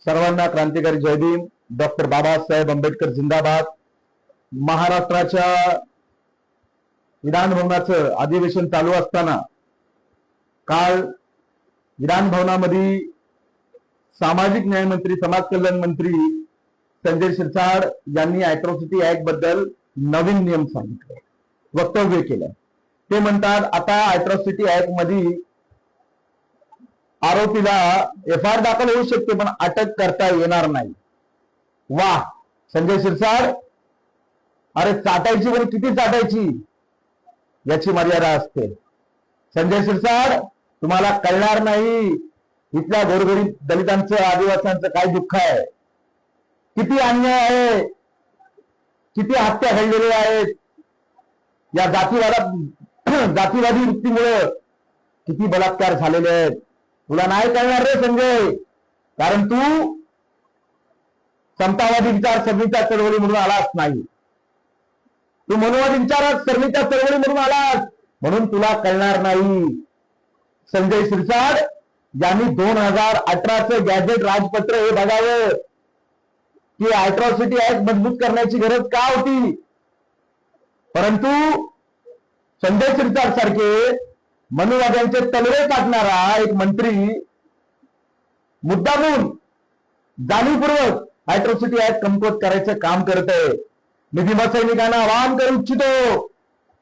सर्वांना क्रांतिकारी जय भीम. डॉक्टर बाबासाहेब आंबेडकर जिंदाबाद. महाराष्ट्राच्या विधानभवनाचं अधिवेशन चालू असताना काल विधानभवनामध्ये सामाजिक न्याय मंत्री, समाज कल्याण मंत्री संजय शिरसाट यांनी अॅट्रॉसिटी ऍक्ट बद्दल नवीन नियम सांगितले, वक्तव्य केलं. ते म्हणतात आता अॅट्रॉसिटी ऍक्ट मध्ये आरोपीला एफआयआर दाखल होऊ शकते पण अटक करता येणार नाही. वा संजय शिरसाट, अरे चाटायची पण किती चाटायची याची मर्यादा असते. संजय शिरसाट, तुम्हाला कळणार नाही इथल्या गोरगरीब दलितांचं, आदिवासींचं काय दुःख आहे, किती अन्याय आहे, किती हत्या घडलेल्या आहेत या जातीवादी वृत्तीमुळे, किती बलात्कार झालेले आहेत. तुला नाही कळणार रे संजय, कारण तू समतावादी विचारसरणीच्या चळवळीमधून आलाच नाही, तू मनोवादी विचारसरणीच्या चळवळीमधून आलास, म्हणून तुला कळणार नाही. संजय शिरसाट यांनी 2018चं गॅझेट राजपत्र हे बघावं की अॅट्रॉसिटी ऍक्ट मजबूत करण्याची गरज का होती. परंतु संजय शिरसाट सारखे मनुवाद्यांचे तलवे काढणारा एक मंत्री मुद्दामून जाणीवपूर्वक अॅट्रॉसिटी ऍक्ट कमकुवत करायचं काम करत आहे. मी भीमसैनिकांना आवाहन करू इच्छितो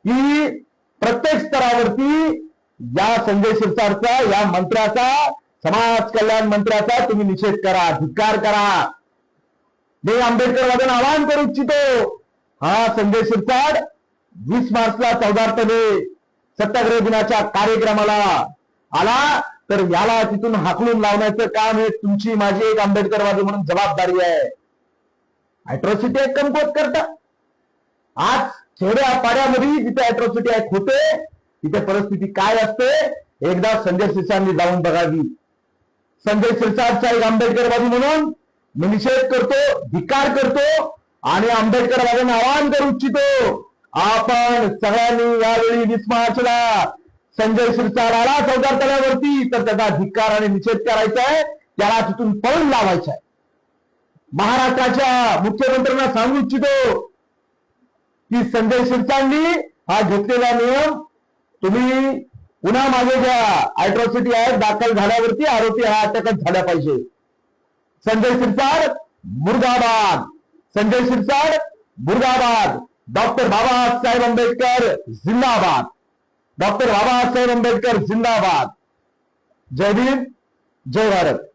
की प्रत्येक स्तरावरती या संजय शिरसाटचा, या मंत्र्याचा, समाज कल्याण मंत्र्याचा तुम्ही निषेध करा, धिक्कार करा. मी आंबेडकरवाद्यांना आवाहन करू इच्छितो, हा संजय शिरसाट 20 मार्चला 14 सत्याग्रह दिनाच्या कार्यक्रमाला आला तर याला तिथून हाकलून लावण्याचं काम हे तुमची, माझी एक आंबेडकरवादी म्हणून जबाबदारी आहे. अॅट्रॉसिटी ऍक्ट कमकुवत करता. आज खेड्या पाड्यामध्ये जिथे अॅट्रॉसिटी ऍक्ट होते तिथे परिस्थिती काय असते एकदा संजय शिरसाटांनी जाऊन बघावी. संजय शिरसाटचा एक आंबेडकरवादी म्हणून मी निषेध करतो, धिक्कार करतो आणि आंबेडकरवाद्यांना आवाहन करू इच्छितो, आपण सगळ्यांनी यावेळी 20 मार्चला संजय शिरसाट आला 14 तळ्यावरती तर त्याचा धिक्कार आणि निषेध करायचा आहे, त्याला तिथून पळून लावायचा आहे. महाराष्ट्राच्या मुख्यमंत्र्यांना सांगू इच्छितो की संजय शिरसाटांनी हा घेतलेला नियम तुम्ही पुन्हा मागे घ्या. अॅट्रॉसिटी ऍक्ट दाखल झाल्यावरती आरोपी हा अटकच झाला पाहिजे. संजय शिरसाट मुर्दाबाद, संजय शिरसाट मुर्दाबाद. डॉक्टर बाबासाहेब आंबेडकर जिंदाबाद, डॉक्टर बाबासाहेब आंबेडकर जिंदाबाद. जय भीम, जय भारत.